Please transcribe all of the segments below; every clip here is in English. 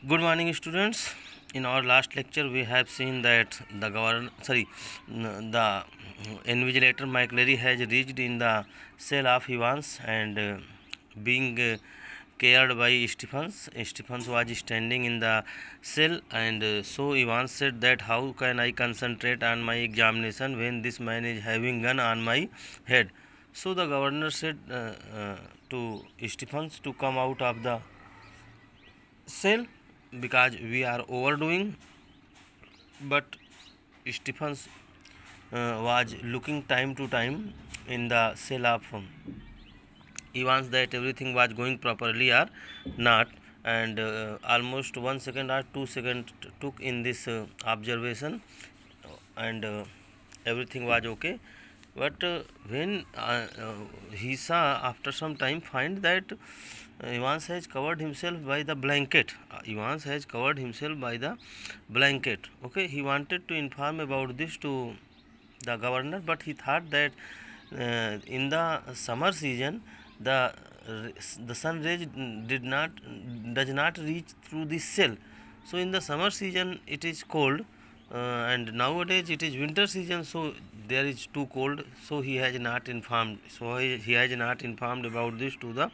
Good morning, students. In our last lecture, we have seen that the invigilator Mike Leary has reached in the cell of Evans and being cared by Stephens. Stephens was standing in the cell, and so Evans said that how can I concentrate on my examination when this man is having gun on my head? So the governor said to Stephens to come out of the cell because we are overdoing, but Stephens was looking time to time in the cell of Evans that everything was going properly or not, and almost 1 second or 2 seconds took in this observation, and everything was okay. But when he saw after some time find that Evans has covered himself by the blanket. Evans has covered himself by the blanket. Okay, he wanted to inform about this to the governor, but he thought that in the summer season the the sun rays did not does not reach through the cell. So in the summer season it is cold, and nowadays it is winter season, so there is too cold, so he has not informed, he has not informed about this to the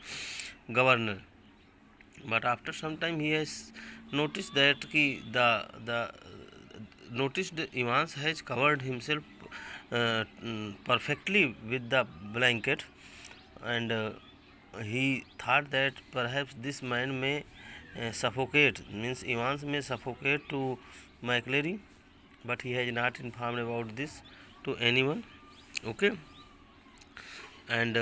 governor. But after some time he has noticed that the noticed Evans has covered himself perfectly with the blanket, and he thought that perhaps this man may suffocate, means Evans may suffocate to McLeary, but he has not informed about this to anyone. Okay, and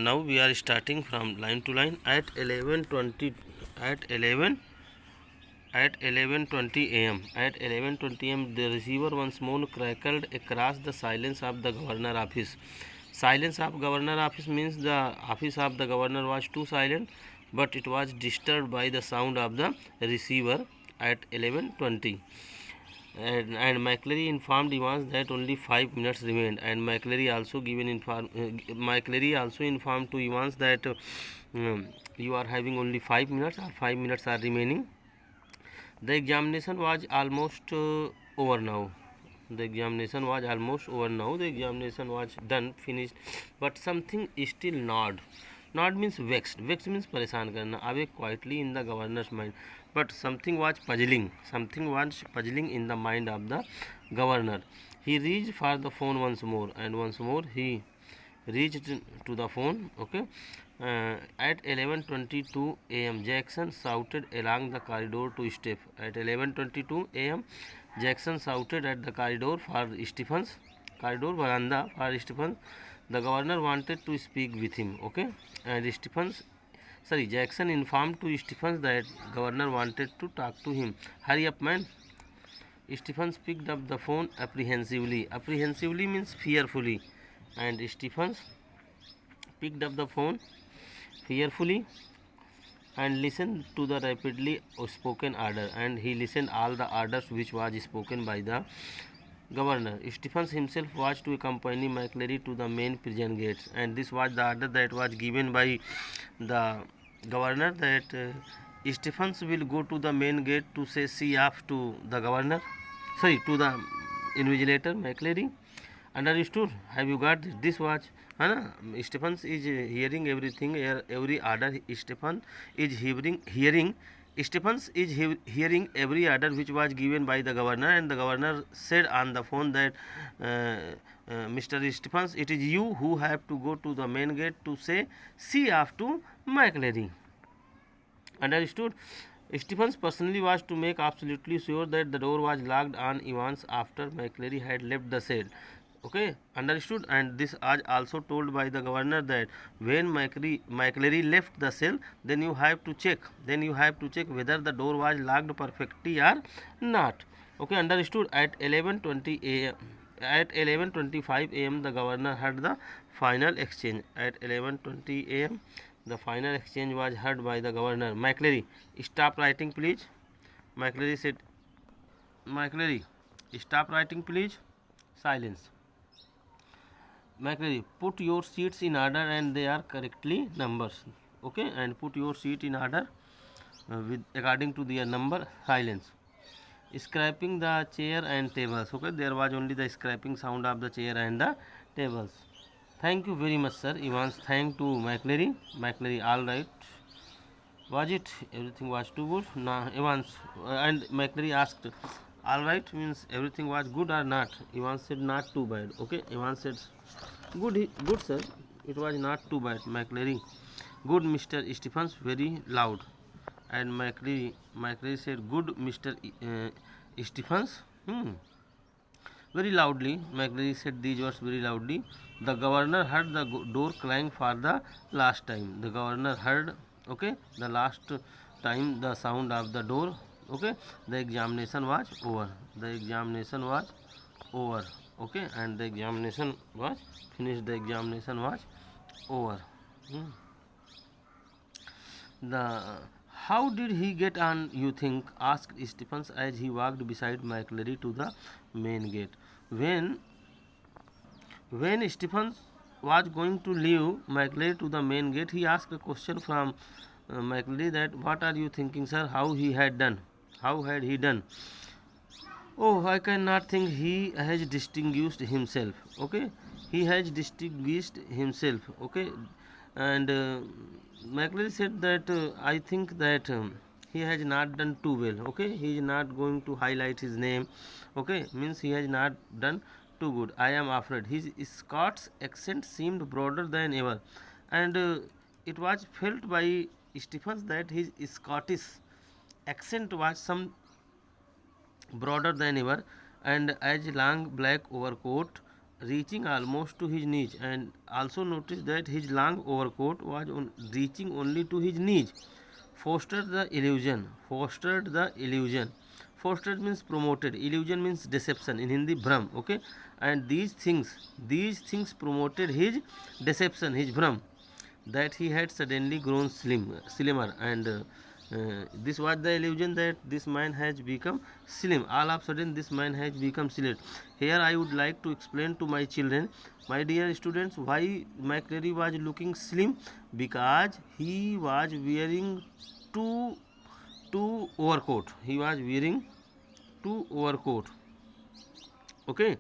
now we are starting from line to line at 11:20 at 11 at 11:20 am. At 11:20 am, the receiver once more crackled across the silence of the governor office. Silence of governor office means the office of the governor was too silent, but it was disturbed by the sound of the receiver at 11:20. And McLeary informed Evans that only 5 minutes remained, and McLeary also informed to Evans that you are having only 5 minutes, or 5 minutes are remaining. The examination was almost over now. The examination was almost over now. The examination was done, finished, but something is still gnawed. Gnawed means vexed. Vexed means परेशान करना. Awake quietly in the governor's mind. But something was puzzling. Something was puzzling in the mind of the governor. He reached for the phone once more, and once more he reached to the phone. Okay, at 11:22 am, Jackson shouted along the corridor to Steph. At 11:22 am, Jackson shouted at the corridor for Stephens, corridor veranda for Stephens. The governor wanted to speak with him. Okay, and Jackson informed to Stephens that governor wanted to talk to him. Hurry up, man. Stephens picked up the phone apprehensively. Apprehensively means fearfully, and Stephens picked up the phone fearfully and listened to the rapidly spoken order, and he listened all the orders which was spoken by the governor. Stephens himself was to accompany McLeary to the main prison gates, and this was the order that was given by the governor, that Stephens will go to the main gate to say see off to the governor, to the invigilator McLeary. Understood? Have you got this? This was Stephens is hearing everything, every order. Stephens is hearing every order which was given by the governor, and the governor said on the phone that Mr. Stephens, it is you who have to go to the main gate to say see off to McLeary. Understood? Stephens personally was to make absolutely sure that the door was locked on Evans after McLeary had left the cell. Okay, understood? And this was also told by the governor that when McLeary left the cell, then you have to check. Whether the door was locked perfectly or not. Okay, understood? At 11:20 am. At 11:25 am, the governor heard the final exchange. At 11:20 am, the final exchange was heard by the governor. McLeary, stop writing, please. McLeary said, McLeary, stop writing, please. Silence. McLeary, put your seats in order and they are correctly numbers. Okay, and put your seat in order with according to their number. Silence. Scraping the chair and tables. Okay, there was only the scraping sound of the chair and the tables. Thank you very much, sir. Evans thank to McLeary. McLeary, all right. Was it? Everything was too good? Nah, Evans and McLeary asked, all right means everything was good or not? Evans said not too bad. Okay, Evans said good, good sir. It was not too bad. McLeary, good Mr. Stephens, very loud. And McLeary said, good Mr. Stephens. Very loudly. McLeary said these words very loudly. The governor heard the door clang for the last time. The governor heard, okay, the last time the sound of the door. Okay, the examination was over. The examination was over. Okay, and the examination was finished. The examination was over. The how did he get on, you think? Asked Stephens as he walked beside McLeary to the main gate. When Stephens was going to leave McLeary to the main gate, he asked a question from McLeary that, what are you thinking, sir? How he had done? How had he done? Oh, I cannot think. He has distinguished himself. Okay, he has distinguished himself. Okay, and McLeary said that I think that he has not done too well. Okay, he is not going to highlight his name. Okay, means he has not done too good. I am afraid. His Scots accent seemed broader than ever, and it was felt by Stephens that his Scottish accent was some broader than ever, and as long black overcoat reaching almost to his knees, and also noticed that his long overcoat was reaching only to his knees. Fostered the illusion. Fostered means promoted. Illusion means deception. In Hindi, bhram. Okay, and these things promoted his deception, his bhram, that he had suddenly grown slimmer, and this was the illusion that this man has become slim. All of a sudden, this man has become slim. Here, I would like to explain to my children, my dear students, why McLeary was looking slim. Because he was wearing two overcoat. He was wearing two overcoat. Okay.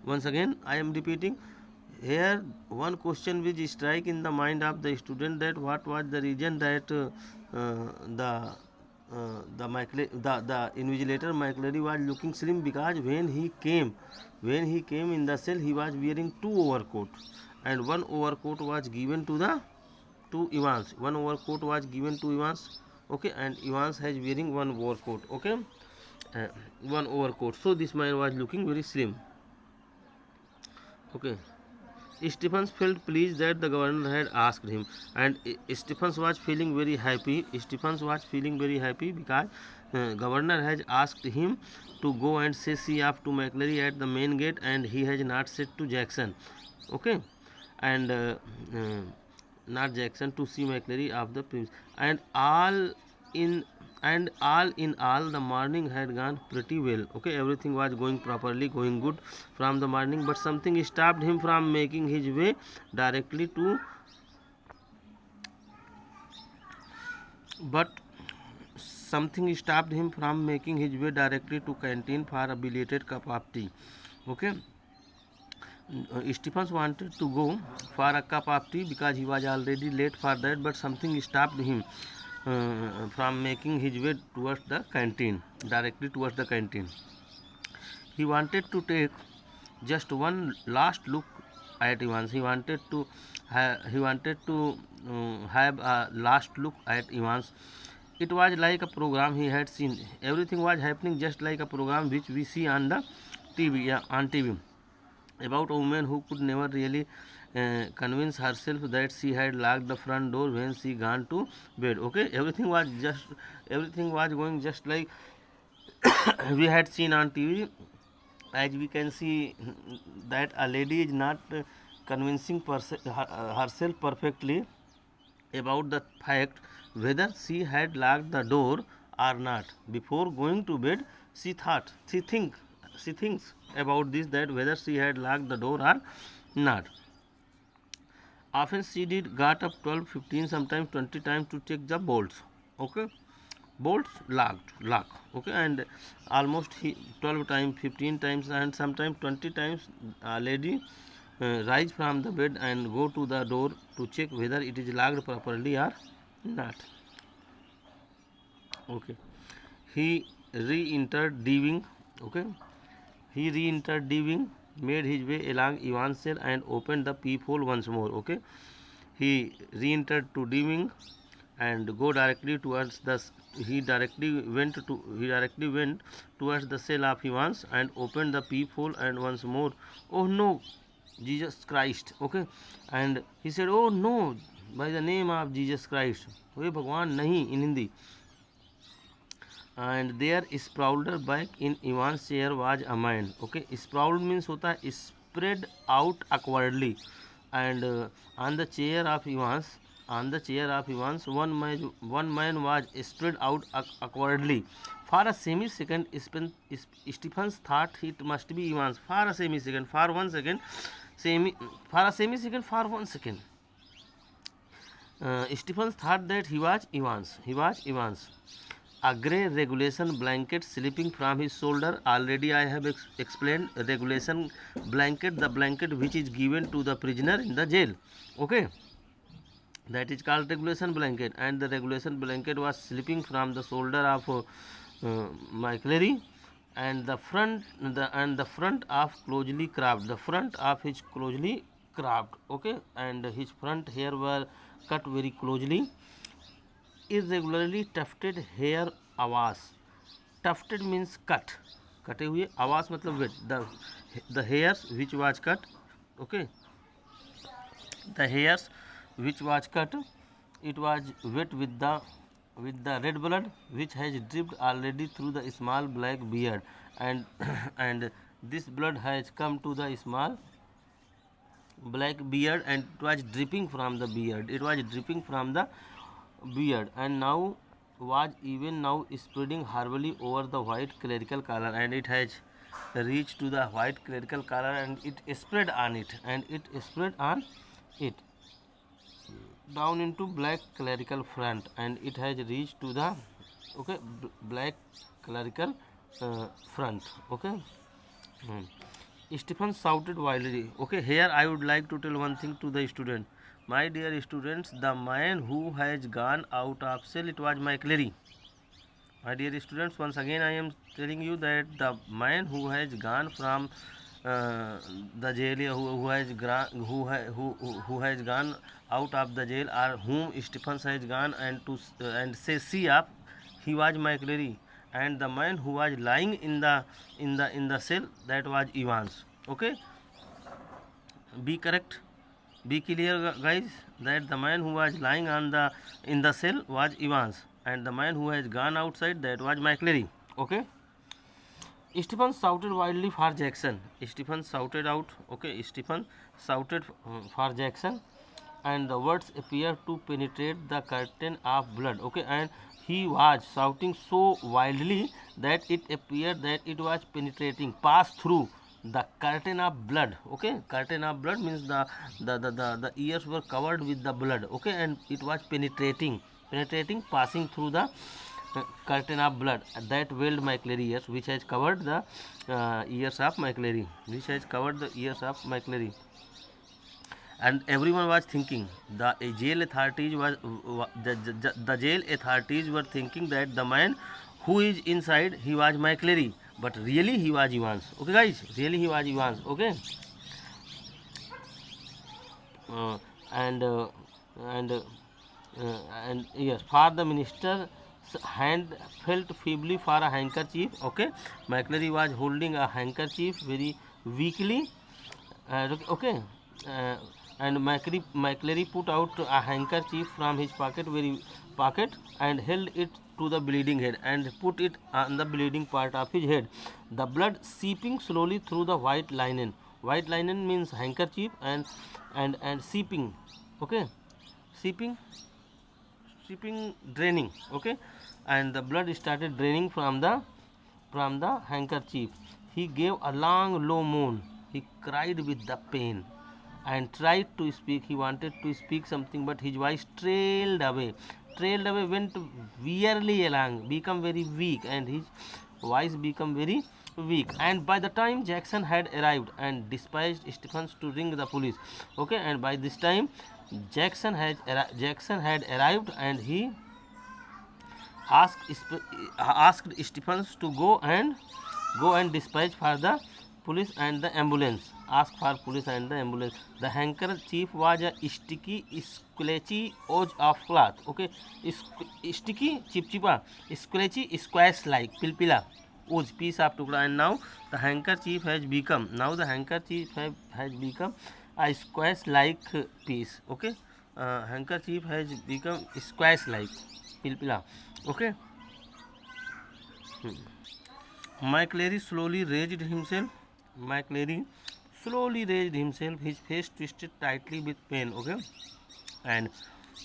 Once again, I am repeating. Here, one question which strike in the mind of the student, that what was the reason that the invigilator McLeary was looking slim. Because when he came in the cell, he was wearing two overcoat, and one overcoat was given to Evans. One overcoat was given to Evans. Okay, and Evans has wearing one overcoat. Okay, one overcoat. So this man was looking very slim. Okay. Stephens felt pleased that the governor had asked him, and Stephens was feeling very happy. Because governor has asked him to go and say see off to McLeary at the main gate, and he has not said to Jackson. Okay, and not Jackson, to see McLeary of the prince. And all in all, the morning had gone pretty well. Okay, everything was going properly, going good from the morning, but something stopped him from making his way directly to canteen for a belated cup of tea. Okay, Stephens wanted to go for a cup of tea because he was already late for that, but something stopped him from making his way towards the canteen, directly towards the canteen. He wanted to take just one last look at Evans. He wanted to have a last look at Evans. It was like a program he had seen. Everything was happening just like a program which we see on the TV, about a woman who could never really convince herself that she had locked the front door when she gone to bed. Okay, everything was going just like we had seen on TV. As we can see that a lady is not convincing herself perfectly about the fact whether she had locked the door or not. Before going to bed, she thinks about this, that whether she had locked the door or not. Often she did got up 12, 15, sometimes 20 times to check the bolts. Okay, bolts lock. Okay, and almost he 12 times, 15 times, and sometimes 20 times a lady rise from the bed and go to the door to check whether it is locked properly or not. Okay, he re-entered diving. Okay, he re-entered diving, made his way along Ivan's cell and opened the peephole once more. Okay, he re-entered to diving and go directly towards the he directly went towards the cell of Ivan's and opened the peephole and once more, oh no, Jesus Christ. Okay, and he said, oh no, by the name of Jesus Christ, हे भगवान नहीं, in Hindi. And there sprawled back in Ivan's chair was a man. Okay, sprawled means होता है spread out awkwardly, and on the chair of Ivan's one man was spread out awkwardly. For a semi-second, Stephens thought it must be Ivan's. For a semi-second, for 1 second, for 1 second. Stephens thought that he was Evans. A grey regulation blanket slipping from his shoulder. Already I have explained regulation blanket, the blanket which is given to the prisoner in the jail. Okay, that is called regulation blanket, and the regulation blanket was slipping from the shoulder of McCleary, and the front of closely carved. The front of his closely carved. Okay, and his front hair were cut very closely. Irregularly tufted hair आवास. Tufted means cut, कटे हुए. आवास मतलब wet. The hairs which was cut. Okay, the hairs which was cut, it was wet with the red blood which has dripped already through the small black beard, and and this blood has come to the small black beard, and it was dripping from the beard, and now was even now spreading horribly over the white clerical collar, and it has reached to the white clerical collar, and it spread on it, down into black clerical front, and it has reached to the black clerical front. Okay. Stephen shouted wildly. Okay, here I would like to tell one thing to the student. My dear students, the man who has gone out of cell, it was McCleary. My dear students, once again I am telling you that the man who has gone from the jail, who has gone out of the jail, or whom Stephen has gone and say see up, he was McCleary, and the man who was lying in the cell, that was Evans. Okay, be correct. Be clear, guys, that the man who was lying in the cell was Evans, and the man who has gone outside, that was McCleary. Okay. Stephen shouted wildly for Jackson. Stephen shouted out. Okay, Stephen shouted for Jackson, and the words appeared to penetrate the curtain of blood. Okay, and he was shouting so wildly that it appeared that it was penetrating, passed through the curtain of blood. Okay, curtain of blood means the ears were covered with the blood. Okay, and it was penetrating, passing through the curtain of blood that veiled McCleary ears, which has covered the ears of McCleary, and everyone was thinking, the jail authorities were thinking that the man who is inside, he was McCleary, but really he was Evans. Okay, guys, really he was Evans. Okay, and yes, for the minister hand felt feebly for a handkerchief. Okay, McCleary was holding a handkerchief very weakly. Okay, and McCleary put out a handkerchief from his pocket and held it to the bleeding head and put it on the bleeding part of his head. The blood seeping slowly through the white linen. White linen means handkerchief, and seeping. Okay, seeping, draining. Okay, and the blood started draining from the handkerchief. He gave a long low moan. He cried with the pain and tried to speak. He wanted to speak something, but his voice trailed away. trailed away, went wearily along, become very weak, and his voice become very weak. And by the time Jackson had arrived and dispatched Stephens to ring the police, okay, and by this time Jackson had arrived, and he asked Stephens to go and dispatch for the police and the ambulance. Ask for police and the ambulance. The handkerchief was a sticky, scratchy oz of cloth. Okay, sticky, chipchipa, scratchy, squash like, pilpila, oz, piece of tukla. And now the handkerchief has become. Has become a squash like piece. Okay, handkerchief has become squash like, pilpila. Okay. McCleary slowly raised himself. McCleary slowly raised himself. His face twisted tightly with pain. Okay, and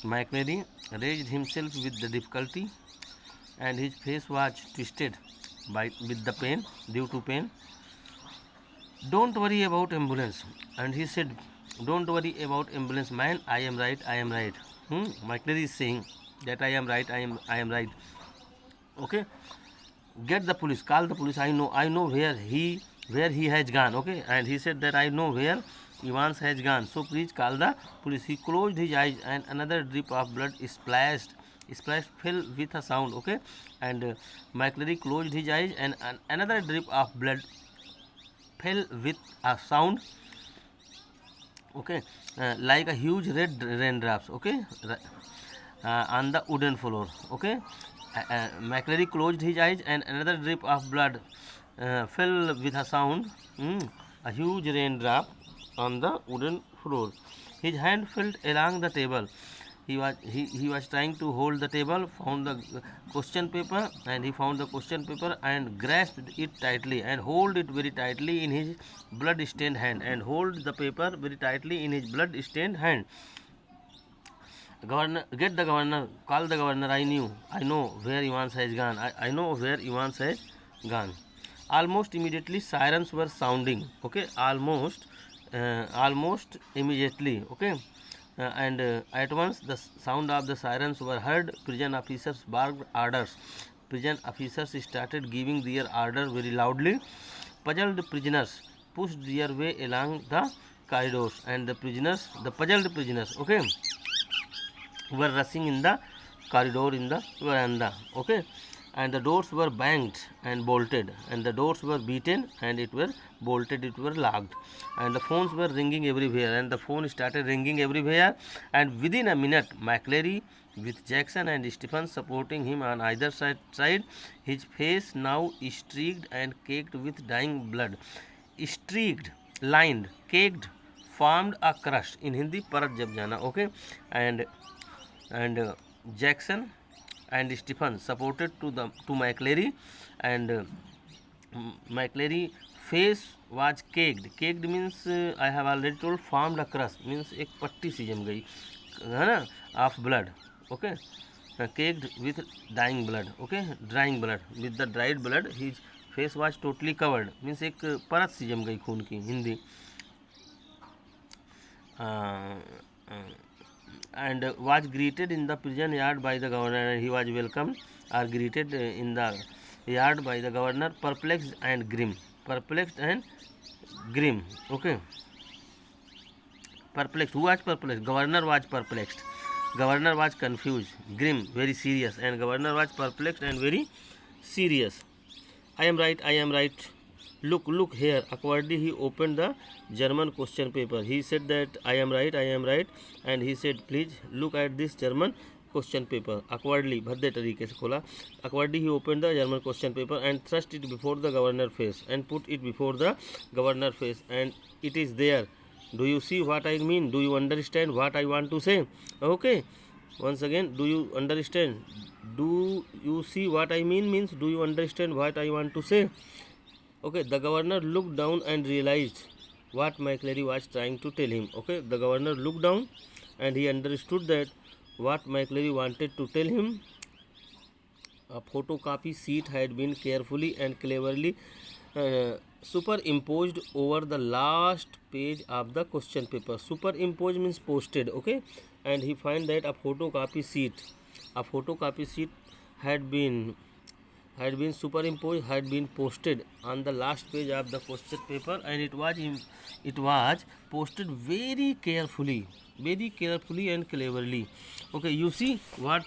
McCleary raised himself with the difficulty, and his face was twisted with the pain, due to pain. Don't worry about ambulance, and he said, "Don't worry about ambulance, man. I am right. I am right." McCleary is saying that I am right. I am right. Okay, get the police, call the police. I know where he has gone. Okay, and he said that I know where Evans has gone, so please call the police. He closed his eyes, and another drip of blood splashed fell with a sound. Okay, and McCleary closed his eyes, and another drip of blood fell with a sound. Okay, like a huge red raindrops. Okay, on the wooden floor. Okay, McCleary closed his eyes, and another drip of blood fell with a sound. A huge raindrop on the wooden floor. His hand felt along the table. He was trying to hold the table, found the question paper, and he found the question paper and grasped it tightly and hold it very tightly in his blood-stained hand. And hold the paper very tightly in his blood-stained hand. Governor, get the governor, call the governor. I know where Evans has gone. I know where Evans has gone. Almost immediately sirens were sounding. Okay, almost immediately. Okay, and at once the sound of the sirens were heard. Prison officers barked orders. Prison officers started giving their order very loudly. Puzzled prisoners pushed their way along the corridors, and the puzzled prisoners, okay, were rushing in the corridor, in the veranda. Okay, and the doors were banged and bolted, and the doors were beaten and it were bolted, it were locked, and the phones were ringing everywhere, and the phone started ringing everywhere. And within a minute, McCleary, with Jackson and Stephens supporting him on either side, his face now streaked and caked with dying blood. Streaked, lined, caked, formed a crust. In Hindi, parat jab jana. Okay, and Jackson and Stephens supported to McCleary, and McCleary face was caked. Caked means I have already told, formed a crust means एक पट्टी सी जम गई है ना, of blood. Okay, caked with dying blood. Okay, drying blood, with the dried blood his face was totally covered means एक परत सी जम गई खून की. Hindi. And was greeted in the prison yard by the governor, and he was welcomed or greeted in the yard by the governor, perplexed and grim. Okay, perplexed. Who was perplexed? Governor was perplexed. Governor was confused, grim, very serious, and governor was perplexed and very serious. I am right. Look here. Awkwardly he opened the German question paper. He said that I am right, and he said, please look at this German question paper. Awkwardly, भद्दे तरीके से खोला. Awkwardly he opened the German question paper and thrust it before the governor's face, and put it before the governor's face, and it is there. Do you see what I mean? Do you understand what I want to say? Okay, once again, do you understand? Do you see what I mean means do you understand what I want to say? Okay, the governor looked down and realized what McCleary was trying to tell him. Okay, the governor looked down and he understood that what McCleary wanted to tell him. A photocopy sheet had been carefully and cleverly superimposed over the last page of the question paper. Superimposed means posted. Okay, and he found that a photocopy sheet A photocopy sheet had been superimposed, had been posted on the last page of the question paper, and it was posted very carefully and cleverly. Okay, you see what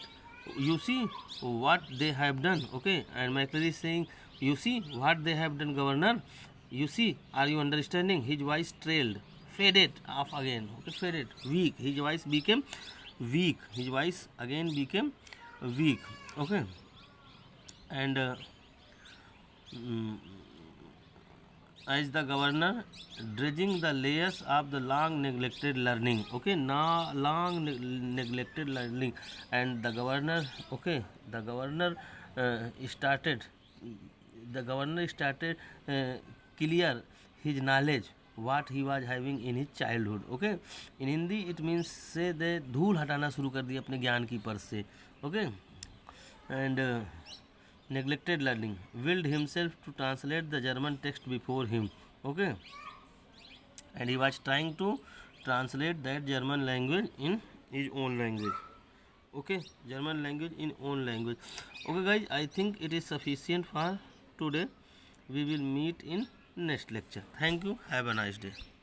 they have done. Okay, and Michael is saying, you see what they have done, governor. You see, are you understanding? His voice trailed, faded off again. Okay, faded, weak. His voice became weak. His voice again became weak. Okay, and as the governor dredging the layers of the long neglected learning. Okay, now long neglected learning, and the governor, okay, the governor started clear his knowledge what he was having in his childhood. Okay, in Hindi it means से दे धूल हटाना शुरू कर दिया अपने ज्ञान की purse से. Okay, and neglected learning, willed himself to translate the German text before him. Okay, and he was trying to translate that German language in his own language. Okay, German language in own language. Okay guys, I think it is sufficient for today. We will meet in next lecture. Thank you. Have a nice day.